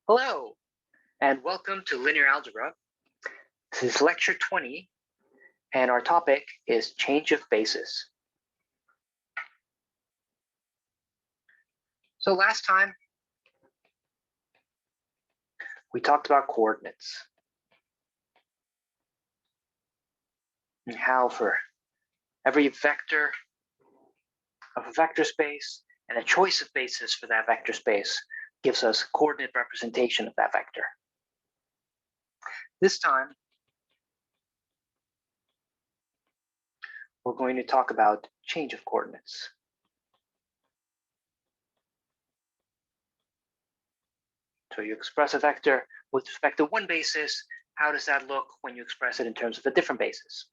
Hello, and welcome to Linear Algebra. This is lecture 20, and our topic is change of basis. So last time, we talked about coordinates and how for every vector of a vector space and a choice of basis for that vector space gives us coordinate representation of that vector. This time, we're going to talk about change of coordinates. So you express a vector with respect to one basis. How does that look when you express it in terms of a different basis?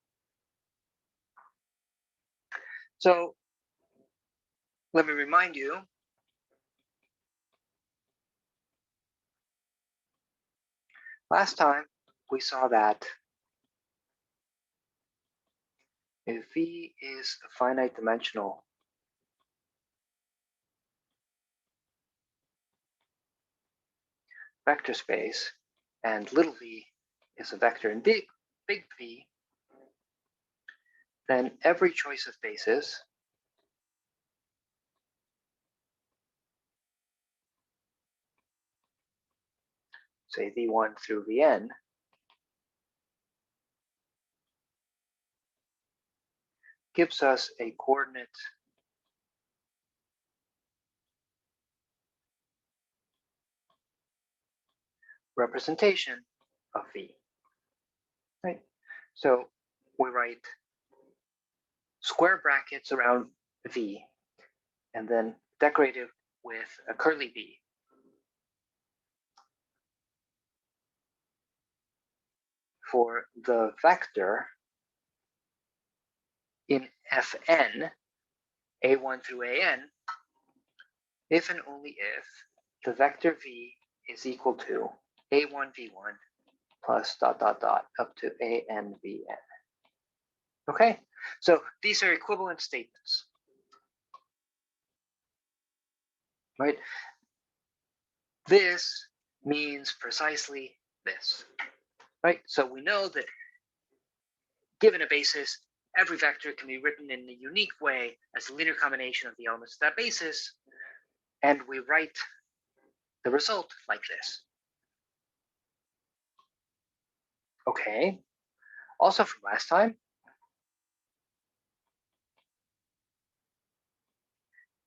So let me remind you, last time we saw that if V is a finite dimensional vector space and little v is a vector in big V, then every choice of basis say V1 through Vn gives us a coordinate representation of V, right? So we write square brackets around V and then decorate it with a curly V. For the vector in Fn, A1 through An, if and only if the vector V is equal to A1 V1 plus ... up to An Vn. Okay, so these are equivalent statements, right? This means precisely this, right? So we know that given a basis, every vector can be written in a unique way as a linear combination of the elements of that basis, and we write the result like this. Okay, also from last time,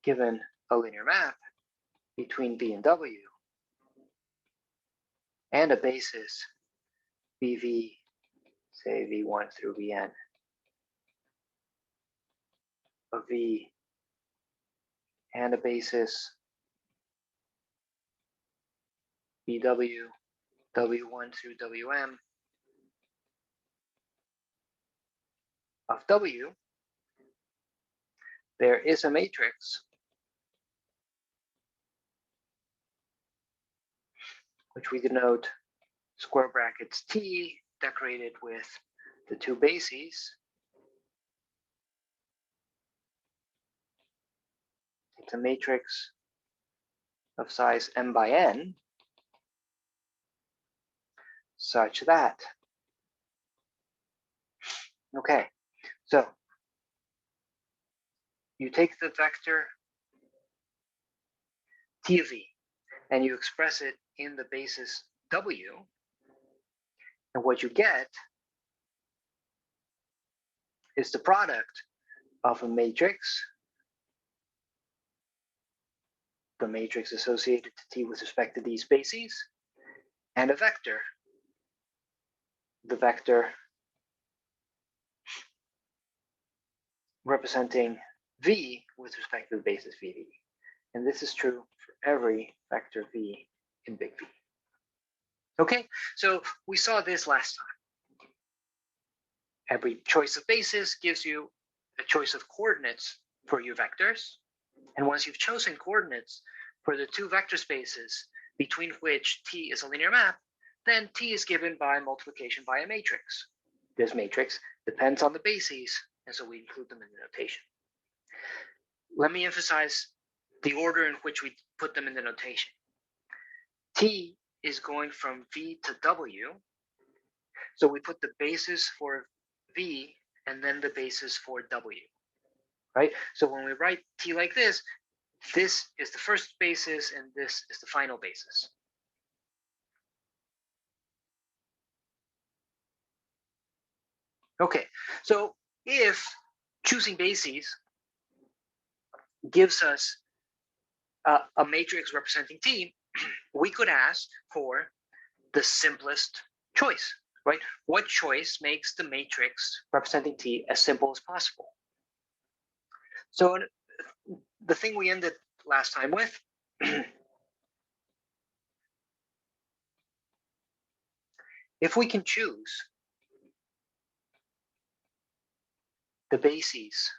given a linear map between V and W and a basis BV, say V1 through Vn, of V and a basis BW, W1 through Wm of W, there is a matrix which we denote square brackets T decorated with the two bases. It's a matrix of size m by n such that, okay, so you take the vector T of V and you express it in the basis W, and what you get is the product of a matrix, the matrix associated to T with respect to these bases, and a vector, the vector representing V with respect to the basis VV. And this is true for every vector V in big V. Okay, so we saw this last time. Every choice of basis gives you a choice of coordinates for your vectors. And once you've chosen coordinates for the two vector spaces between which T is a linear map, then T is given by multiplication by a matrix. This matrix depends on the bases, and so we include them in the notation. Let me emphasize the order in which we put them in the notation. T is going from V to W. So we put the basis for V and then the basis for W, right? So when we write T like this is the first basis and this is the final basis. Okay, so if choosing bases gives us a matrix representing T, we could ask for the simplest choice, right? What choice makes the matrix representing T as simple as possible? So the thing we ended last time with, if we can choose the bases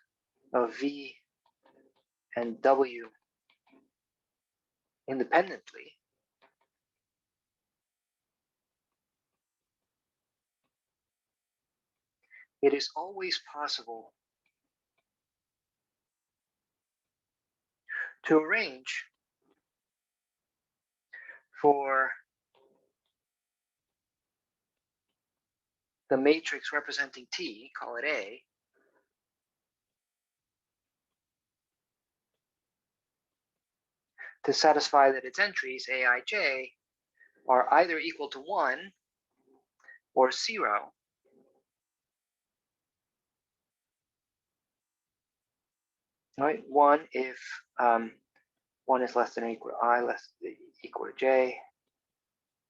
of V and W independently, it is always possible to arrange for the matrix representing T, call it A, to satisfy that its entries, Aij, are either equal to 1 or 0. Right? 1 if 1 is less than or equal to I, less than or equal to J,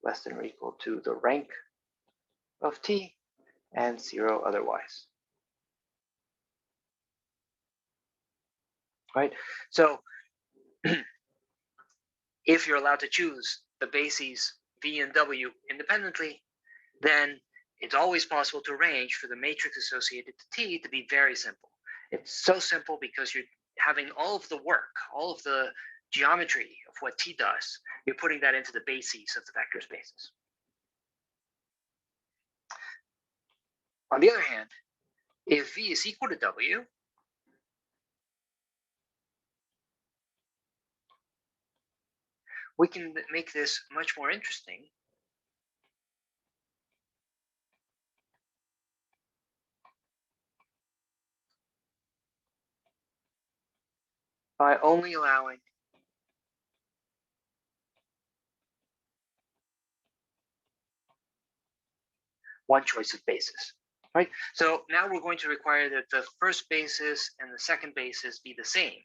less than or equal to the rank of T, and 0 otherwise. Right? So if you're allowed to choose the bases V and W independently, then it's always possible to arrange for the matrix associated to T to be very simple. It's so simple because you're having all of the work, all of the geometry of what T does, you're putting that into the bases of the vector spaces. On the other hand, if V is equal to W, we can make this much more interesting by only allowing one choice of basis, right? So now we're going to require that the first basis and the second basis be the same,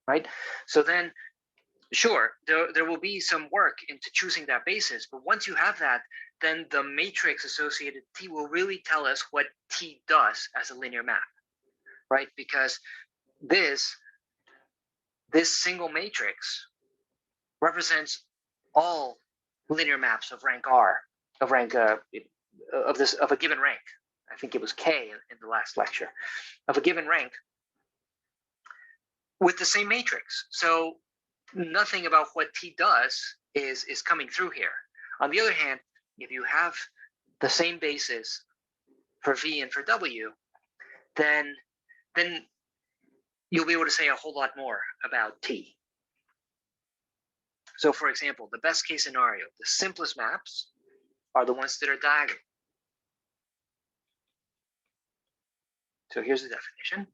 right? So then, sure, there will be some work into choosing that basis, but once you have that, then the matrix associated T will really tell us what T does as a linear map, right? Because this single matrix represents all linear maps of rank R, of rank of a given rank. I think it was K in the last lecture, of a given rank with the same matrix. So nothing about what T does is coming through here. On the other hand, if you have the same basis for V and for W, then you'll be able to say a whole lot more about T. So for example, the best case scenario, the simplest maps are the ones that are diagonal. So here's the definition.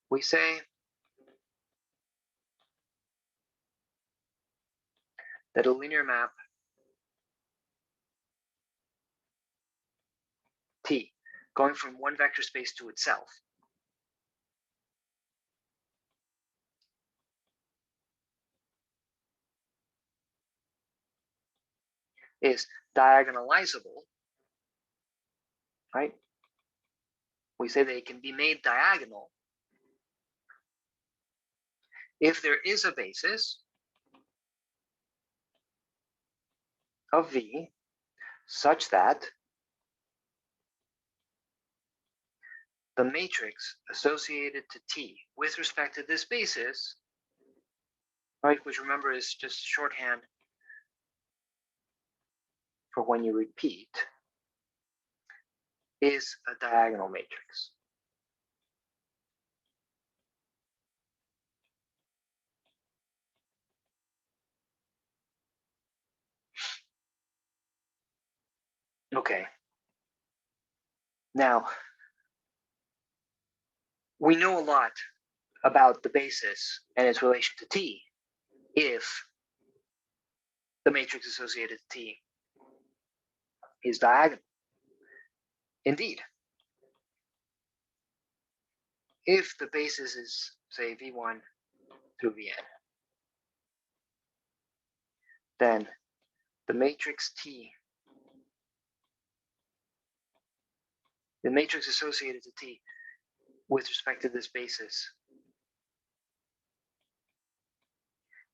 We say that a linear map T, going from one vector space to itself, is diagonalizable, right? We say that it can be made diagonal if there is a basis of V such that the matrix associated to T with respect to this basis, right, which remember is just shorthand for when you repeat, is a diagonal matrix. Okay. Now, we know a lot about the basis and its relation to T if the matrix associated to T is diagonal. Indeed, if the basis is, say, V1 through Vn, then the matrix T, the matrix associated to T with respect to this basis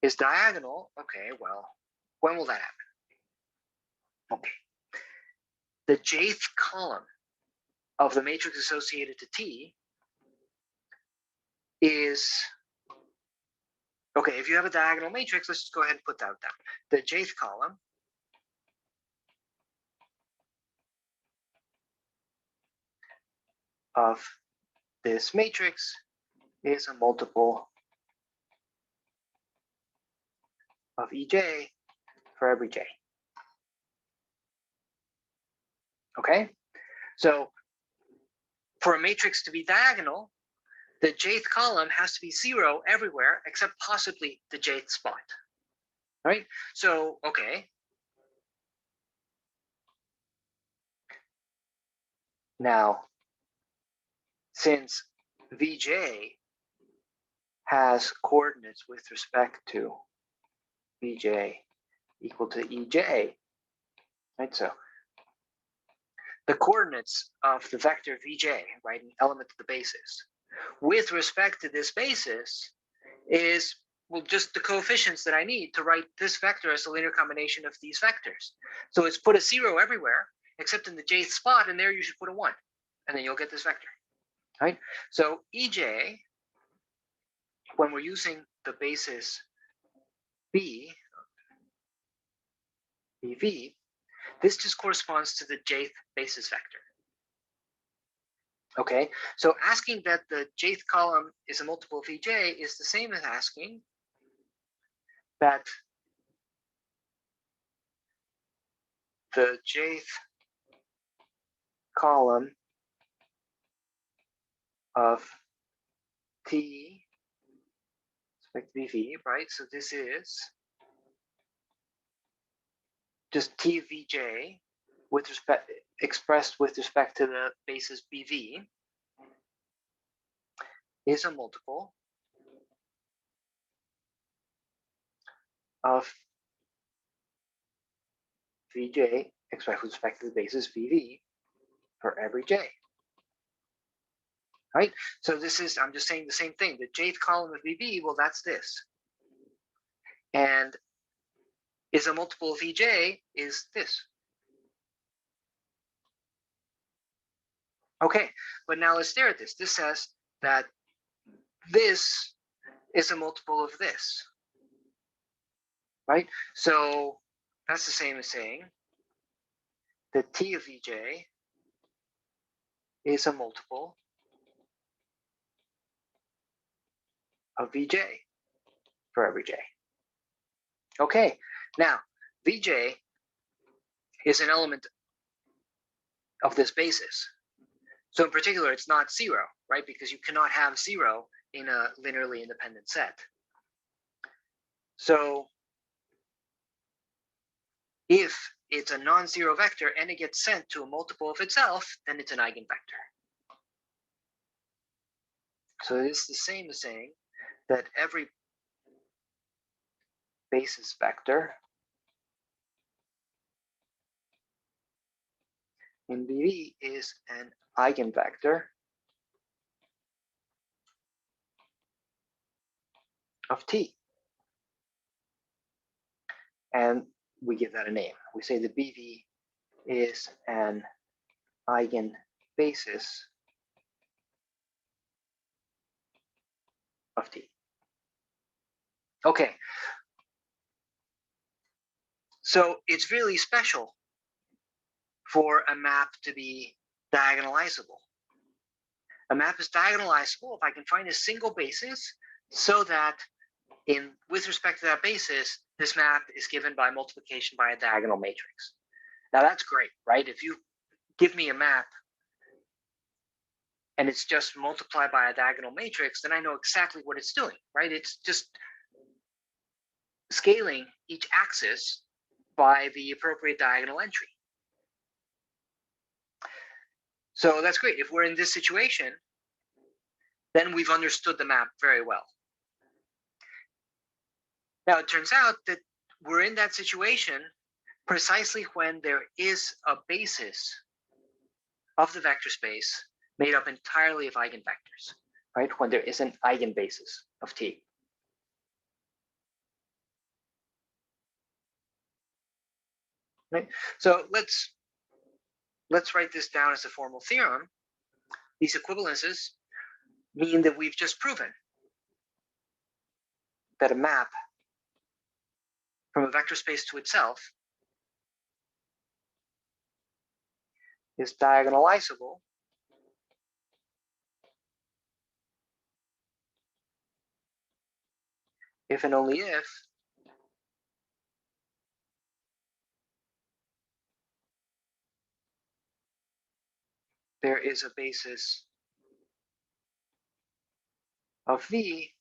is diagonal. Okay, well, when will that happen? Okay. The jth column of the matrix associated to T is, okay, if you have a diagonal matrix, let's just go ahead and put that down. The jth column of this matrix is a multiple of Ej for every j. Okay, so for a matrix to be diagonal, the jth column has to be 0 everywhere except possibly the jth spot. Right? So, okay. Now, since Vj has coordinates with respect to Vj equal to Ej, right? So the coordinates of the vector Vj, right, an element of the basis, with respect to this basis is, well, just the coefficients that I need to write this vector as a linear combination of these vectors. So it's put a 0 everywhere except in the jth spot, and there you should put a 1, and then you'll get this vector, right? So Ej, when we're using the basis B, Bv, this just corresponds to the jth basis vector. Okay, so asking that the jth column is a multiple of Vj is the same as asking that the jth column of T respect to Vv, right? So this is just T Vj with respect, expressed with respect to the basis Bv, is a multiple of Vj expressed with respect to the basis Vv for every j. Right? So this is, I'm just saying the same thing. The jth column of Vv, well, that's this. And is a multiple of Vj is this. Okay, but now let's stare at this. This says that this is a multiple of this. Right? So that's the same as saying that T of Vj is a multiple of Vj for every j. Okay, now Vj is an element of this basis. So in particular, it's not 0, right? Because you cannot have 0 in a linearly independent set. So if it's a non-zero vector and it gets sent to a multiple of itself, then it's an eigenvector. So it is the same as saying that every basis vector in Bv is an eigenvector of T. And we give that a name. We say that Bv is an eigenbasis of T. Okay. So it's really special for a map to be diagonalizable. A map is diagonalizable if I can find a single basis so that with respect to that basis, this map is given by multiplication by a diagonal matrix. Now that's great, right? If you give me a map and it's just multiplied by a diagonal matrix, then I know exactly what it's doing, right? It's just scaling each axis by the appropriate diagonal entry. So that's great. If we're in this situation, then we've understood the map very well. Now, it turns out that we're in that situation precisely when there is a basis of the vector space made up entirely of eigenvectors, right? When there is an eigenbasis of T. Right? So let's write this down as a formal theorem. These equivalences mean that we've just proven that a map from a vector space to itself is diagonalizable if and only if there is a basis of V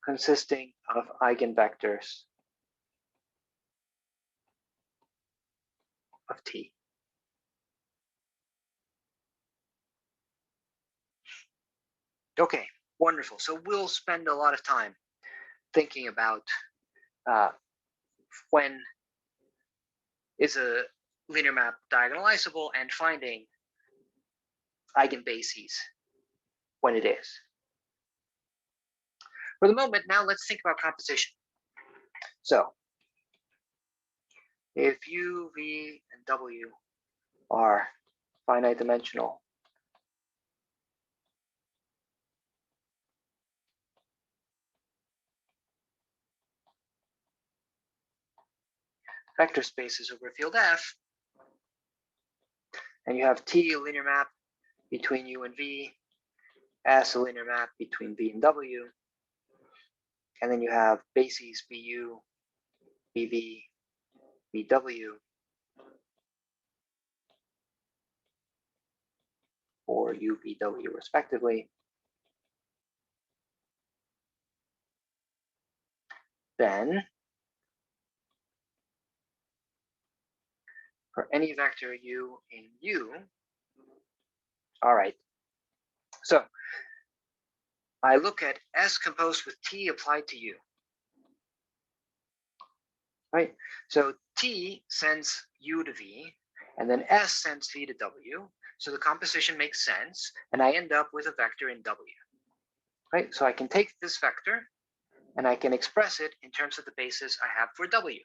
consisting of eigenvectors of T. Okay, wonderful. So we'll spend a lot of time thinking about when is a linear map diagonalizable and finding eigenbases when it is. For the moment, now let's think about composition. So if U, V, and W are finite dimensional vector spaces over field F, and you have T, a linear map between U and V, S, a linear map between V and W, and then you have bases BU, BV, BW, or UVW respectively. Then for any vector U in U, all right, so I look at S composed with T applied to U. Right, so T sends U to V, and then S sends V to W. So the composition makes sense, and I end up with a vector in W. Right, so I can take this vector, and I can express it in terms of the basis I have for W.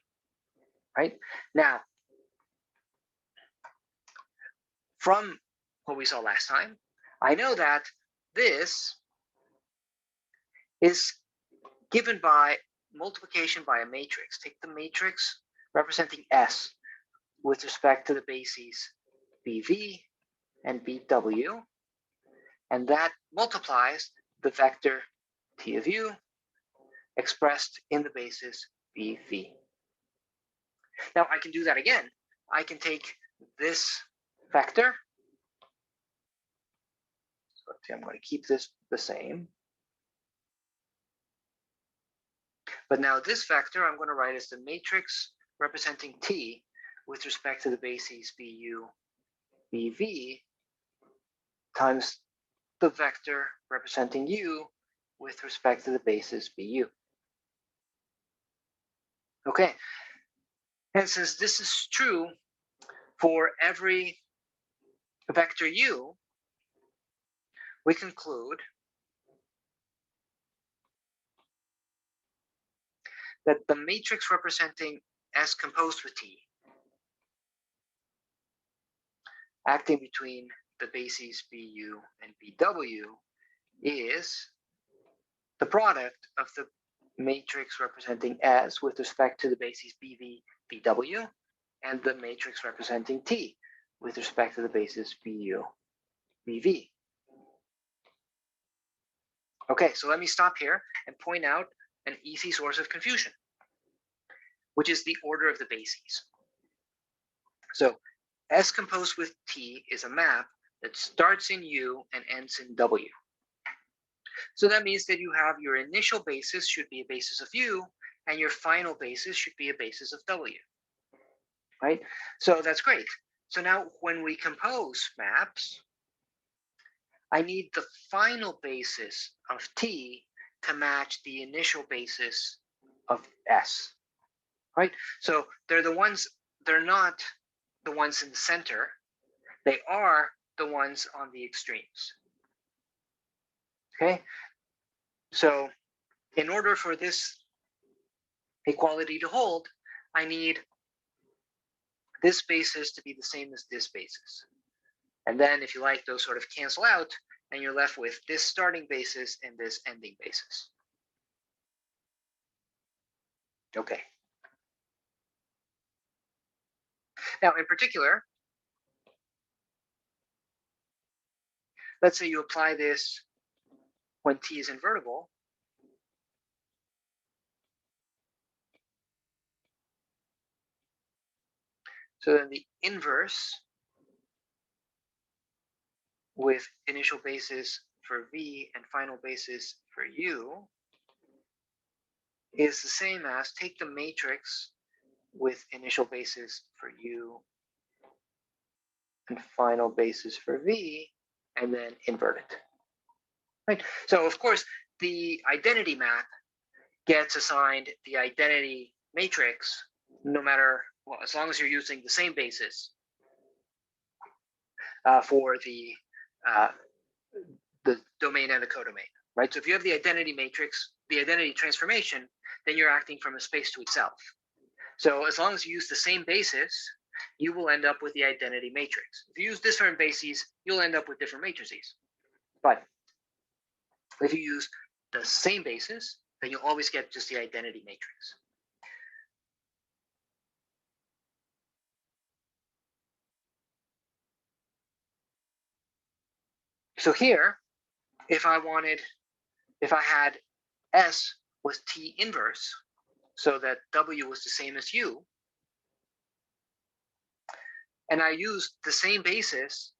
Right, now, from what we saw last time, I know that this is given by multiplication by a matrix. Take the matrix representing S with respect to the bases BV and BW, and that multiplies the vector T of U expressed in the basis BV. Now I can do that again. I can take this vector. So let's see, I'm going to keep this the same. But now this vector I'm going to write as the matrix representing T with respect to the bases BU, BV times the vector representing U with respect to the basis BU. Okay, and since this is true for every vector U, we conclude that the matrix representing S composed with T, acting between the bases BU and BW, is the product of the matrix representing S with respect to the bases BV, BW, and the matrix representing T with respect to the bases BU, BV. Okay, so let me stop here and point out an easy source of confusion. which is the order of the bases. So S composed with T is a map that starts in U and ends in W. So that means that you have your initial basis should be a basis of U, and your final basis should be a basis of W, right? So that's great. So now when we compose maps, I need the final basis of T to match the initial basis of S, right? So they're not the ones in the center. They are the ones on the extremes. Okay, so in order for this equality to hold, I need this basis to be the same as this basis. And then if you like, those sort of cancel out, and you're left with this starting basis and this ending basis. Okay. Now, in particular, let's say you apply this when T is invertible. So then the inverse with initial basis for V and final basis for U is the same as take the matrix with initial basis for U and final basis for V, and then invert it. Right. So of course, the identity map gets assigned the identity matrix no matter, well, as long as you're using the same basis for the domain and the codomain, right? So if you have the identity matrix, the identity transformation, then you're acting from a space to itself. So as long as you use the same basis, you will end up with the identity matrix. If you use different bases, you'll end up with different matrices. But if you use the same basis, then you'll always get just the identity matrix. So here, if I had S was T inverse, so that W was the same as U, and I used the same basis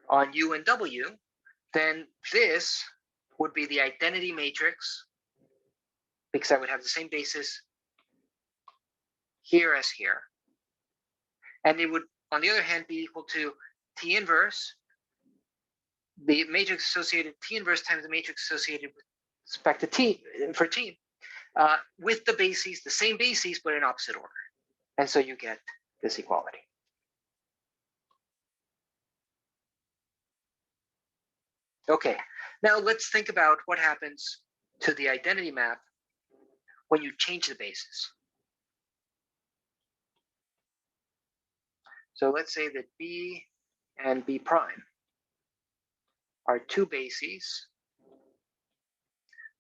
on U and W, then this would be the identity matrix, because I would have the same basis here as here. And it would, on the other hand, be equal to T inverse, the matrix associated T inverse times the matrix associated with respect to T, for T, with the bases, the same bases, but in opposite order. And so you get this equality. Okay, now let's think about what happens to the identity map when you change the basis. So let's say that B and B prime are two bases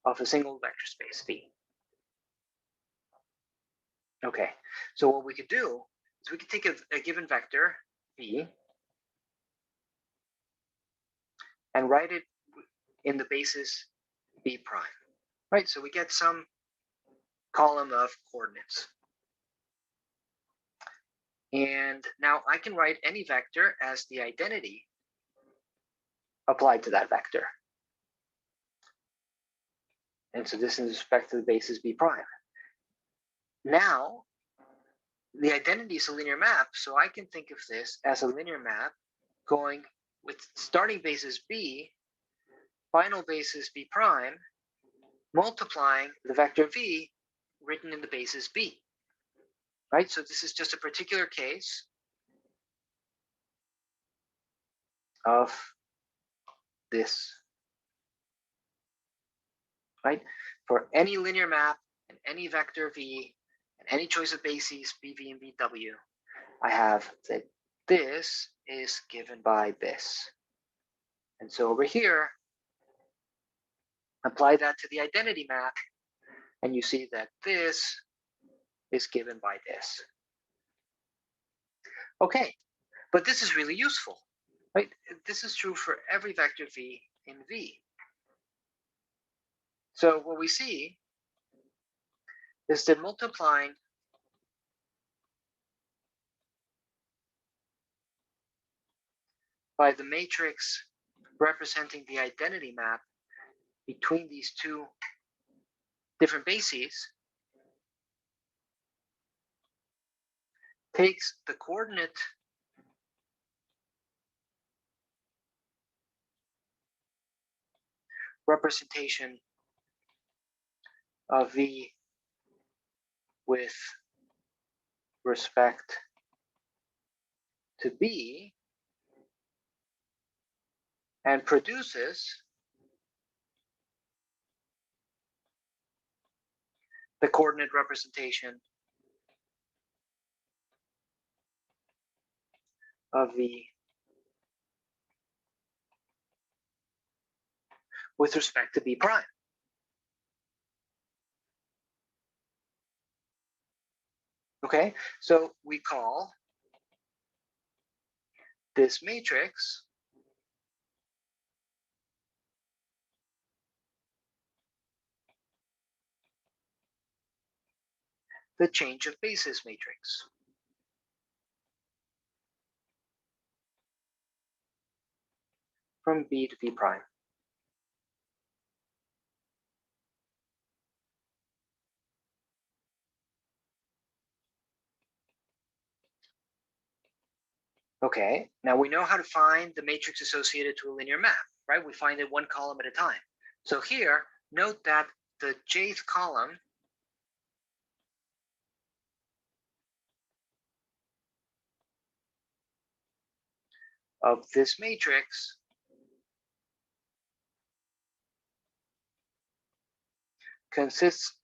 of a single vector space V. Okay, so what we could do is we could take a given vector V and write it in the basis B prime, right? So we get some column of coordinates. And now I can write any vector as the identity applied to that vector. And so this is with respect to the basis B prime. Now, the identity is a linear map, so I can think of this as a linear map going with starting basis B, final basis B prime, multiplying the vector V written in the basis B. Right? So this is just a particular case of this. Right? For any linear map and any vector V and any choice of bases BV and BW, I have that this is given by this. And so over here, apply that to the identity map, and you see that this is given by this. Okay, but this is really useful, right? This is true for every vector V in V. So what we see is that multiplying by the matrix representing the identity map between these two different bases takes the coordinate representation of V with respect to B and produces the coordinate representation of V with respect to B prime. Okay, so we call this matrix the change of basis matrix. From B to B prime. Okay, now we know how to find the matrix associated to a linear map, right? We find it one column at a time. So here, note that the jth column of this matrix consists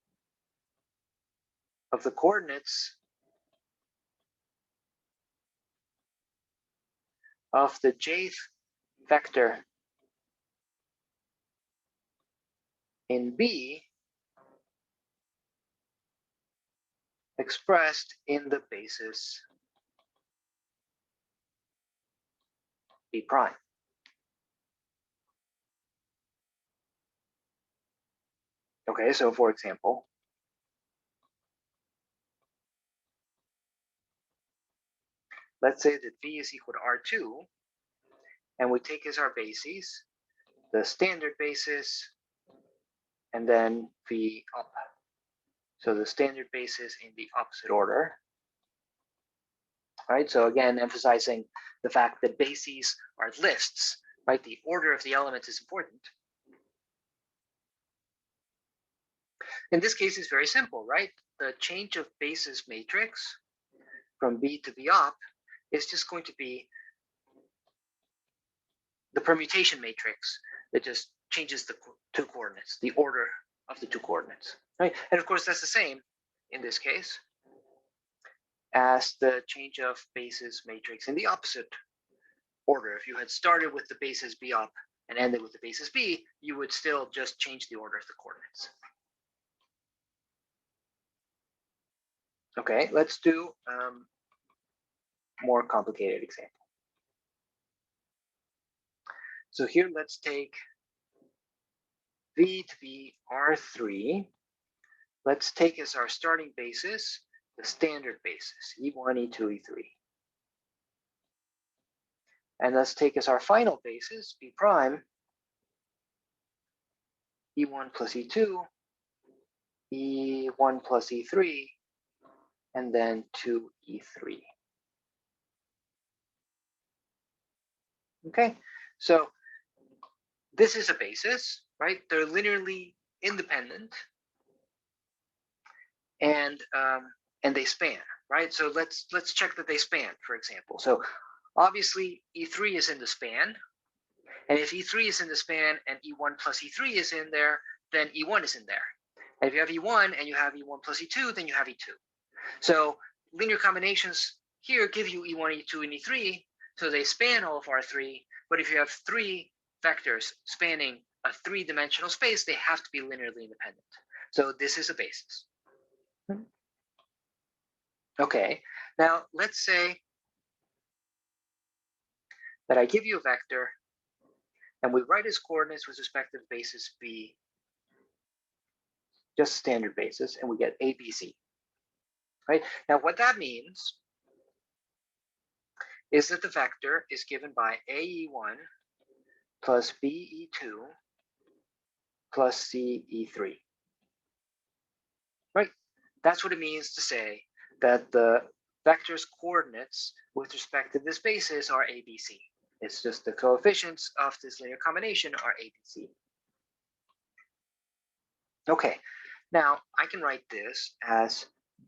of the coordinates of the jth vector in B expressed in the basis B prime. Okay, so for example, let's say that V is equal to R2, and we take as our bases the standard basis and then V up. So the standard basis in the opposite order. Right, so again, emphasizing the fact that bases are lists, right? The order of the elements is important. In this case, it's very simple, right? The change of basis matrix from B to B up is just going to be the permutation matrix that just changes the two coordinates, the order of the two coordinates, right? And of course, that's the same in this case as the change of basis matrix in the opposite order. If you had started with the basis B up and ended with the basis B, you would still just change the order of the coordinates. Okay, let's do more complicated example. So here, let's take V to be R3. Let's take as our starting basis the standard basis, E1, E2, E3. And let's take as our final basis, B prime, E1 plus E2, E1 plus E3, and then 2E3. Okay, so this is a basis, right? They're linearly independent, and they span, right? So let's check that they span, for example. So obviously E3 is in the span, and if E3 is in the span and E1 plus E3 is in there, then E1 is in there. And if you have E1 and you have E1 plus E2, then you have E2. So linear combinations here give you E1, E2, and E3, so they span all of R3. But if you have three vectors spanning a three-dimensional space, they have to be linearly independent. So this is a basis. Okay, now let's say that I give you a vector and we write its coordinates with respect to the basis B, just standard basis, and we get ABC. Right? Now what that means is that the vector is given by AE1 plus BE2 plus CE3. Right? That's what it means to say that the vector's coordinates with respect to this basis are ABC. It's just the coefficients of this linear combination are ABC. Okay, now I can write this as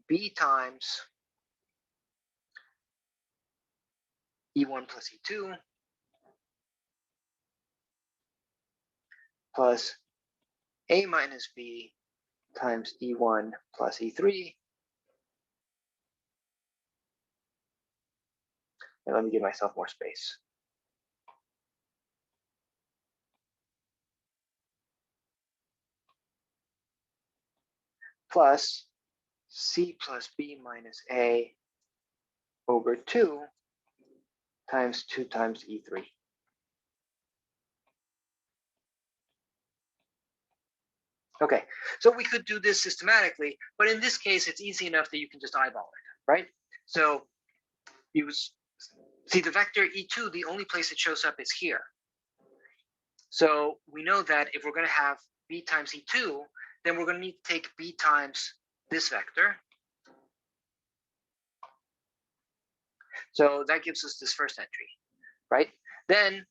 B times E1 plus E2 plus A minus B times E1 plus E3. And let me give myself more space. Plus C plus B minus A over 2 times 2 times E3. Okay, so we could do this systematically, but in this case, it's easy enough that you can just eyeball it, right? So you see the vector E2, the only place it shows up is here. So we know that if we're going to have B times E2, then we're going to need to take B times this vector. So that gives us this first entry, right? Then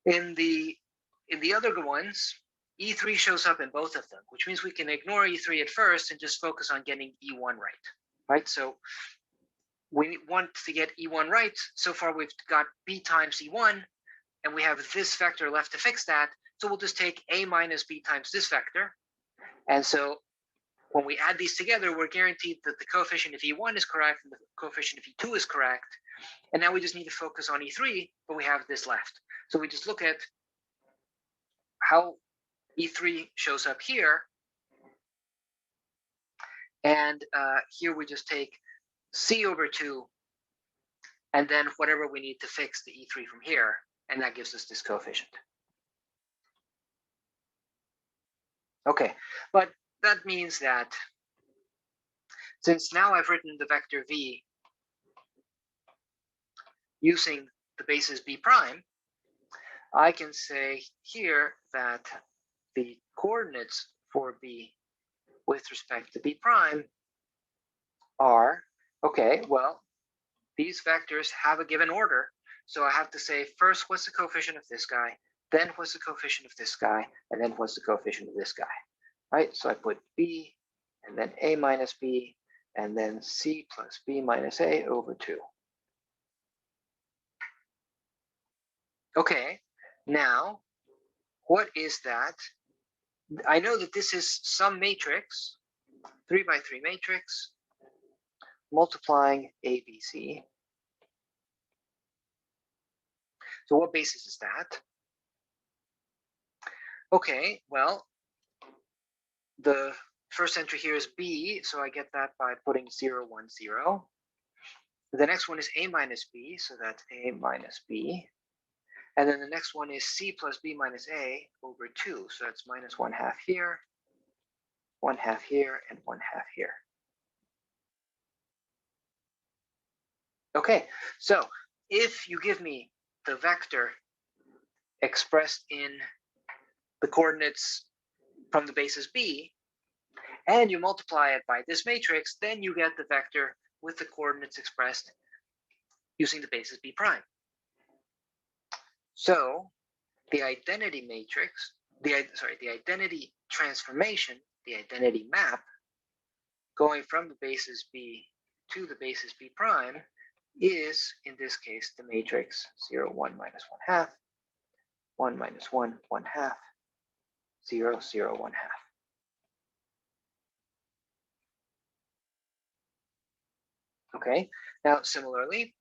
in the other ones, E3 shows up in both of them, which means we can ignore E3 at first and just focus on getting E1 right? So we want to get E1 right. So far, we've got B times E1, and we have this vector left to fix that. So we'll just take A minus B times this vector. And so when we add these together, we're guaranteed that the coefficient of E1 is correct and the coefficient of E2 is correct. And now we just need to focus on E3, but we have this left. So we just look at how E3 shows up here. And here we just take C over 2, and then whatever we need to fix the E3 from here, and that gives us this coefficient. Okay, but that means that since now I've written the vector V using the basis B prime, I can say here that the coordinates for B with respect to B prime are, okay, well, these vectors have a given order. So I have to say first, what's the coefficient of this guy? Then what's the coefficient of this guy? And then what's the coefficient of this guy? Right? So I put B and then A minus B and then C plus B minus A over 2. Okay, now what is that? I know that this is some matrix, 3 by 3 matrix, multiplying ABC. So what basis is that? Okay, well, the first entry here is B, so I get that by putting 0, 1, 0. The next one is A minus B, so that's A minus B. And then the next one is C plus B minus A over 2, so that's minus 1/2 here, 1/2 here, and 1/2 here. Okay, so if you give me the vector expressed in the coordinates from the basis B, and you multiply it by this matrix, then you get the vector with the coordinates expressed using the basis B prime. So the identity matrix, the identity transformation, the identity map, going from the basis B to the basis B prime is, in this case, the matrix 0, 1, minus 1/2, 1 minus 1, 1/2, 0, 0, 1/2. Okay, now similarly,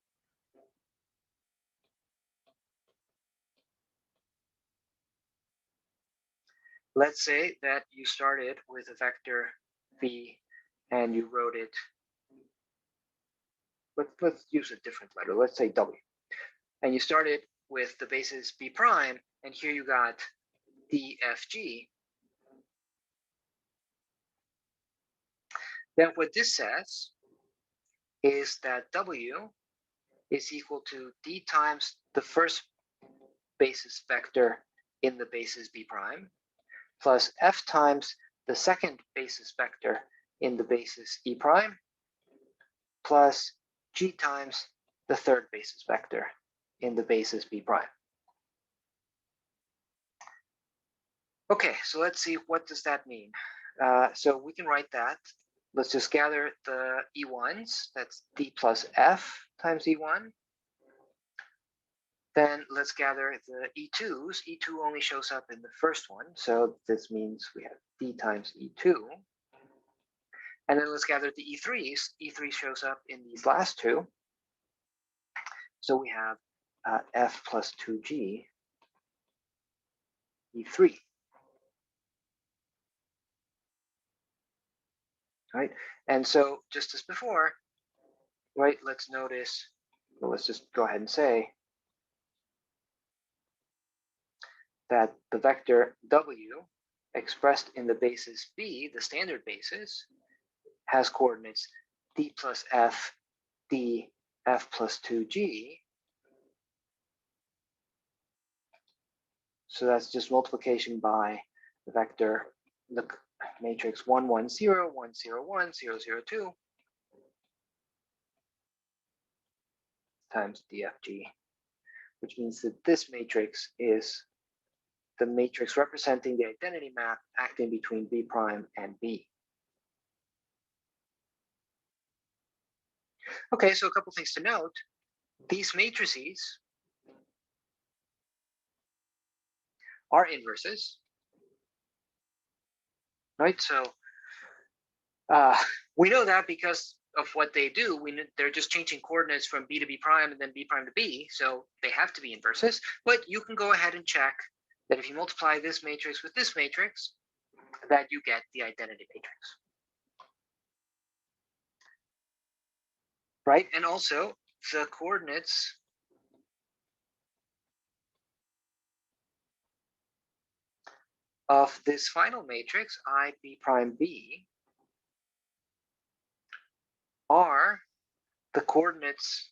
let's say that you started with a vector V and you wrote it, let's use a different letter, let's say W. And you started with the basis B prime, and here you got DFG. Then what this says is that W is equal to d times the first basis vector in the basis b prime plus f times the second basis vector in the basis e prime plus g times the third basis vector in the basis b prime. Okay, so let's see, what does that mean? So we can write that. Let's just gather the E1s. That's D plus F times E1. Then let's gather the E2s. E2 only shows up in the first one, so this means we have D times E2. And then let's gather the E3s. E3 shows up in these last two. So we have F plus 2G E3. Right? And so just as before, right, let's notice, well, let's just go ahead and say that the vector W expressed in the basis B, the standard basis, has coordinates D plus F, D, F plus 2G. So that's just multiplication by the vector, the matrix 1, 1, 0, 1, 0, 1, 0, 0, 2 times DFG, which means that this matrix is the matrix representing the identity map acting between B prime and B. Okay, so a couple things to note. These matrices are inverses, right? So we know that because of what they do. They're just changing coordinates from B to B prime and then B prime to B, so they have to be inverses. But you can go ahead and check that if you multiply this matrix with this matrix, that you get the identity matrix. Right, and also the coordinates of this final matrix, I, B prime, B, are the coordinates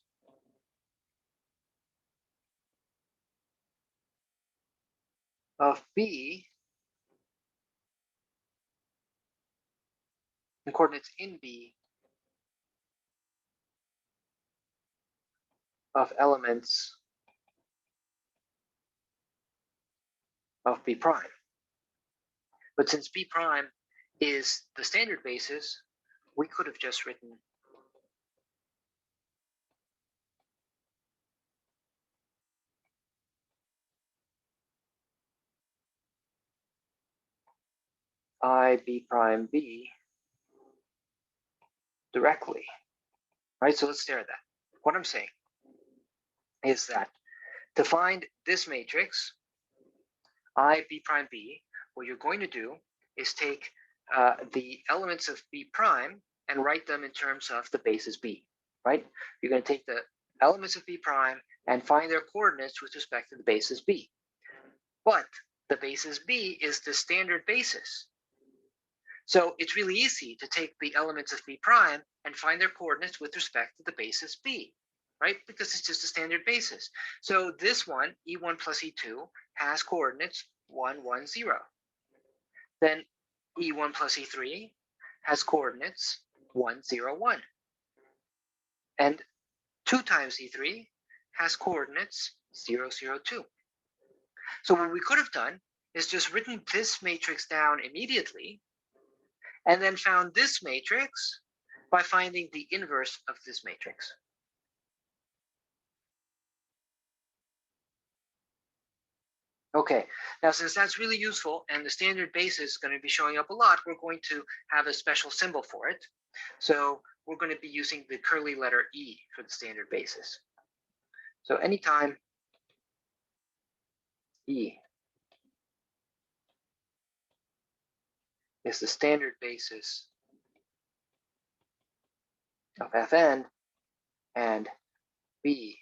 of B, the coordinates in B of elements of B prime. But since B prime is the standard basis, we could have just written I, B prime, B directly, right? So let's stare at that. What I'm saying is that to find this matrix, I, B prime, B, what you're going to do is take the elements of B prime and write them in terms of the basis B, right? You're going to take the elements of B prime and find their coordinates with respect to the basis B. But the basis B is the standard basis. So it's really easy to take the elements of B prime and find their coordinates with respect to the basis B, right? Because it's just a standard basis. So this one, E1 plus E2, has coordinates 1, 1, 0. Then E1 plus E3 has coordinates 1, 0, 1. And 2 times E3 has coordinates 0, 0, 2. So what we could have done is just written this matrix down immediately and then found this matrix by finding the inverse of this matrix. Okay, now since that's really useful and the standard basis is going to be showing up a lot, we're going to have a special symbol for it. So we're going to be using the curly letter E for the standard basis. So anytime E is the standard basis of Fn and B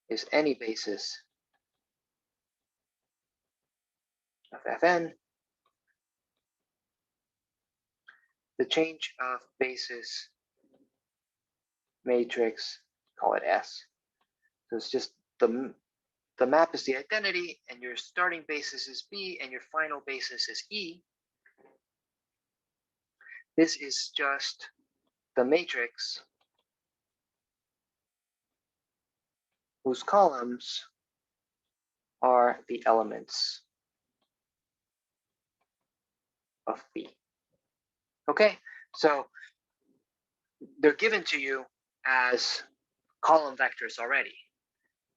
is any basis of Fn, the change of basis matrix call it S. So it's just the map is the identity, and your starting basis is B, and your final basis is E. This is just the matrix whose columns are the elements of B. Okay, so they're given to you as column vectors already.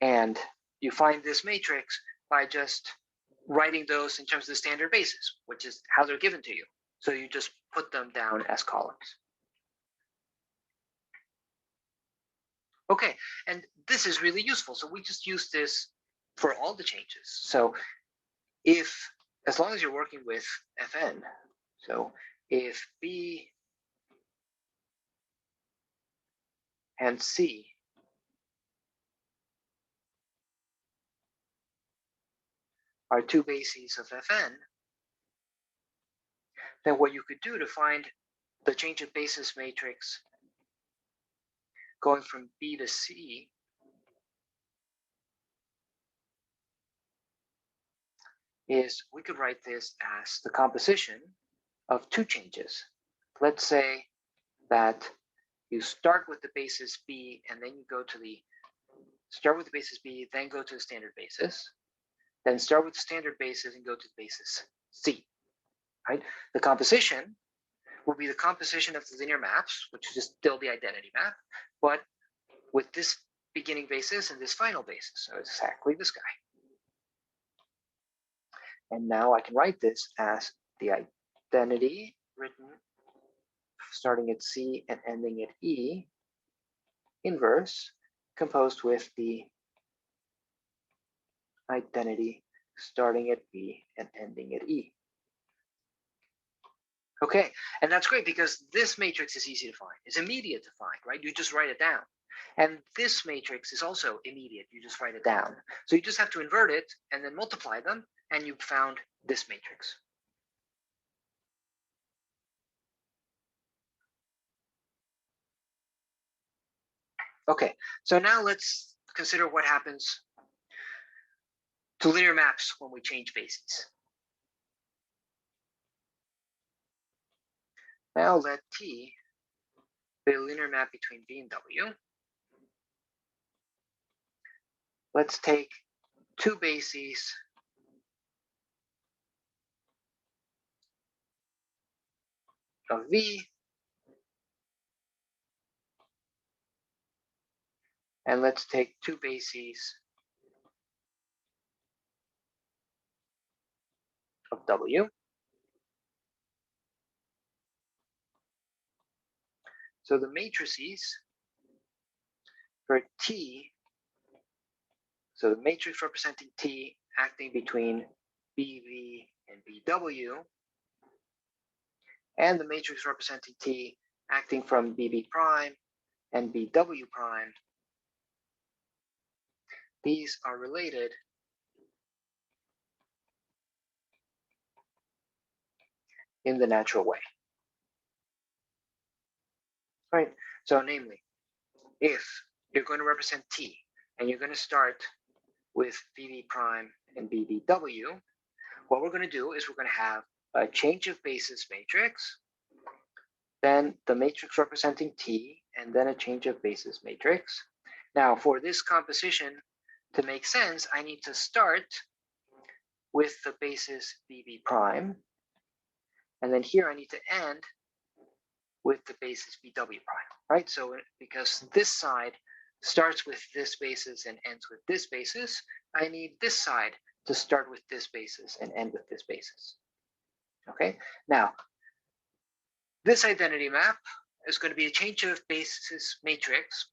And you find this matrix by just writing those in terms of the standard basis, which is how they're given to you. So you just put them down as columns. Okay, and this is really useful. So we just use this for all the changes. So as long as you're working with Fn, so if B and C are two bases of Fn, then what you could do to find the change of basis matrix going from B to C is we could write this as the composition of two changes. Let's say that you start with the basis B and then you go to start with the basis B, then go to the standard basis, then start with the standard basis and go to the basis C, right? The composition will be the composition of the linear maps, which is just still the identity map, but with this beginning basis and this final basis. So it's exactly this guy. And now I can write this as the identity written starting at C and ending at E inverse composed with the identity starting at B and ending at E. Okay, and that's great because this matrix is easy to find. It's immediate to find, right? You just write it down. And this matrix is also immediate. You just write it down. So you just have to invert it and then multiply them, and you've found this matrix. Okay, so now let's consider what happens to linear maps when we change bases. Now let T be a linear map between V and W. Let's take two bases of V and let's take two bases of W. So the matrices for T, so the matrix representing T acting between BV and BW, and the matrix representing T acting from BB prime and BW prime, these are related in the natural way. Right? So namely, if you're going to represent T and you're going to start with BB prime and BBW, what we're going to do is we're going to have a change of basis matrix, then the matrix representing T, and then a change of basis matrix. Now, for this composition to make sense, I need to start with the basis BB prime, and then here I need to end with the basis BW prime, right? So because this side starts with this basis and ends with this basis, I need this side to start with this basis and end with this basis. Okay, now this identity map is going to be a change of basis matrix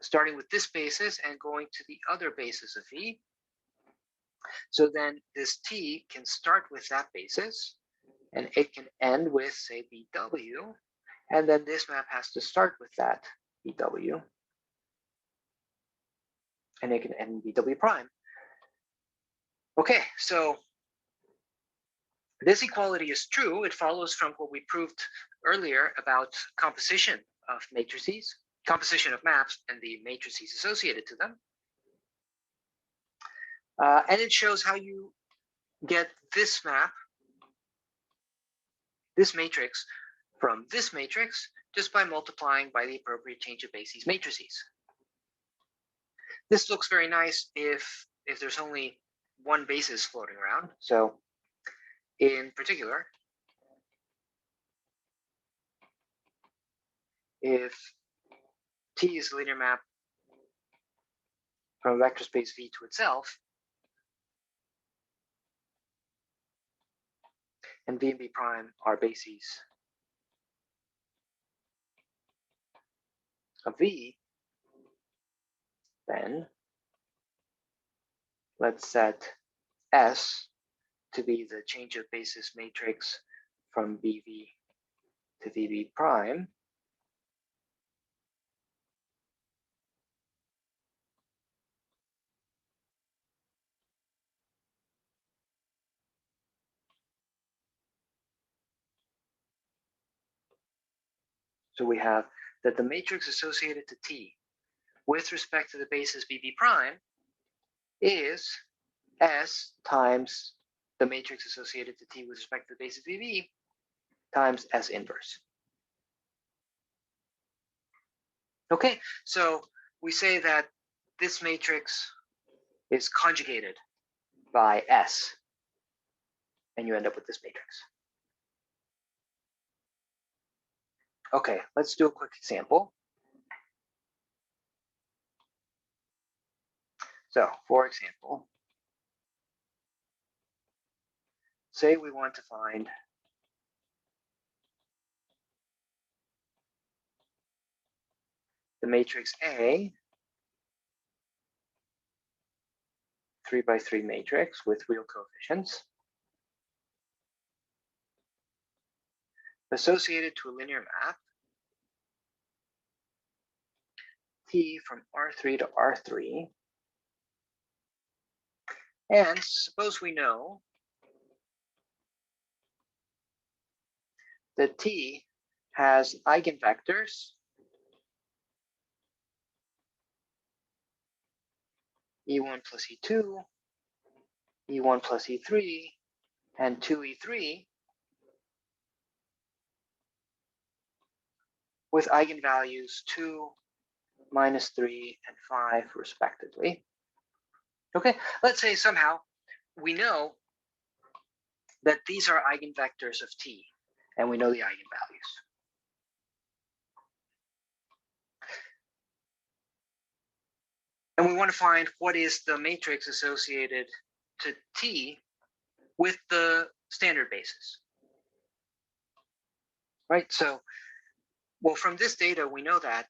starting with this basis and going to the other basis of V. So then this T can start with that basis and it can end with, say, BW, and then this map has to start with that BW and it can end BW prime. Okay, so this equality is true. It follows from what we proved earlier about composition of matrices. composition of maps and the matrices associated to them. And it shows how you get this map, this matrix, from this matrix just by multiplying by the appropriate change of bases matrices. This looks very nice if there's only one basis floating around. So in particular, if T is a linear map from a vector space V to itself, and V and B prime are bases of V, then let's set S to be the change of basis matrix from BV to VB prime. So we have that the matrix associated to T with respect to the basis BB prime is S times the matrix associated to T with respect to the basis BB times S inverse. Okay, so we say that this matrix is conjugated by S, and you end up with this matrix. Okay, let's do a quick example. So, for example, say we want to find the matrix A, 3 by 3 matrix with real coefficients, associated to a linear map, T from R3 to R3, and suppose we know that T has eigenvectors E1 plus E2, E1 plus E3, and 2E3 with eigenvalues 2, minus 3, and 5 respectively. Okay, let's say somehow we know that these are eigenvectors of T, and we know the eigenvalues. And we want to find what is the matrix associated to T with the standard basis. Right, so, well, from this data, we know that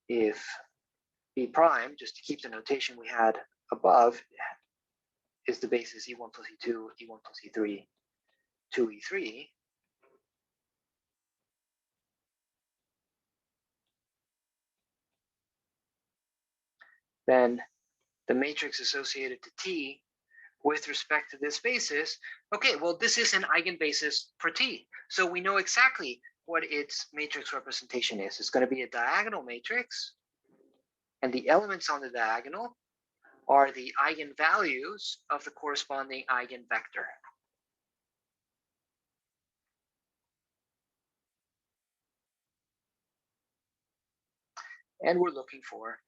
if B prime, just to keep the notation we had above, is the basis E1 plus E2, E1 plus E3, 2E3, then the matrix associated to T with respect to this basis, okay, well, this is an eigenbasis for T. So we know exactly what its matrix representation is. It's going to be a diagonal matrix, and the elements on the diagonal are the eigenvalues of the corresponding eigenvector. And we're looking for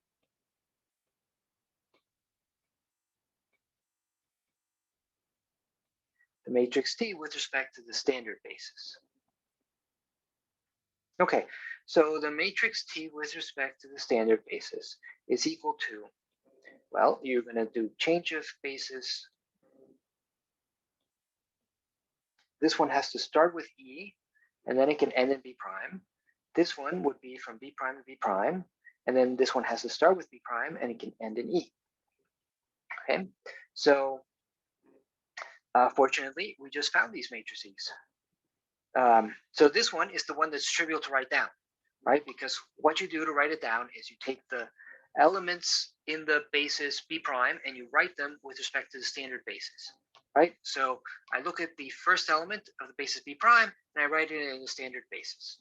the matrix T with respect to the standard basis. Okay, so the matrix T with respect to the standard basis is equal to, well, you're going to do change of basis. This one has to start with E, and then it can end in B prime. This one would be from B prime to B prime, and then this one has to start with B prime, and it can end in E. Okay, so fortunately, we just found these matrices. So this one is the one that's trivial to write down, right? Because what you do to write it down is you take the elements in the basis B prime and you write them with respect to the standard basis. right? So I look at the first element of the basis B prime and I write it in the standard basis.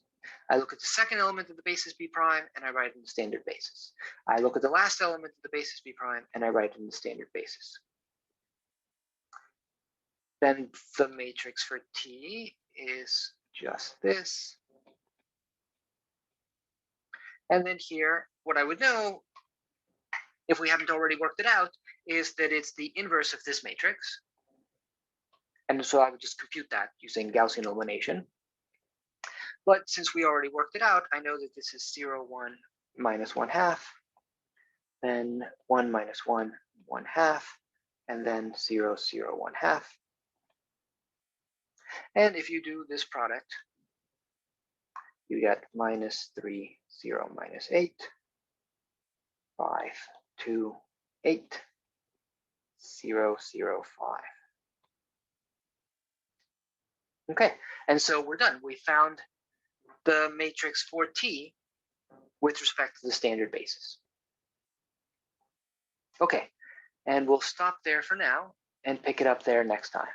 I look at the second element of the basis B prime and I write it in the standard basis. I look at the last element of the basis B prime and I write it in the standard basis. Then the matrix for T is just this. And then here, what I would know, if we haven't already worked it out, is that it's the inverse of this matrix. And so I would just compute that using Gaussian elimination. But since we already worked it out, I know that this is 0, 1, minus 1/2, then 1 minus 1, 1/2, and then 0, 0, 1/2. And if you do this product, you get minus 3, 0, minus 8, 5, 2, 8, 0, 0, 5. Okay, and so we're done. We found the matrix for T with respect to the standard basis. Okay, and we'll stop there for now and pick it up there next time.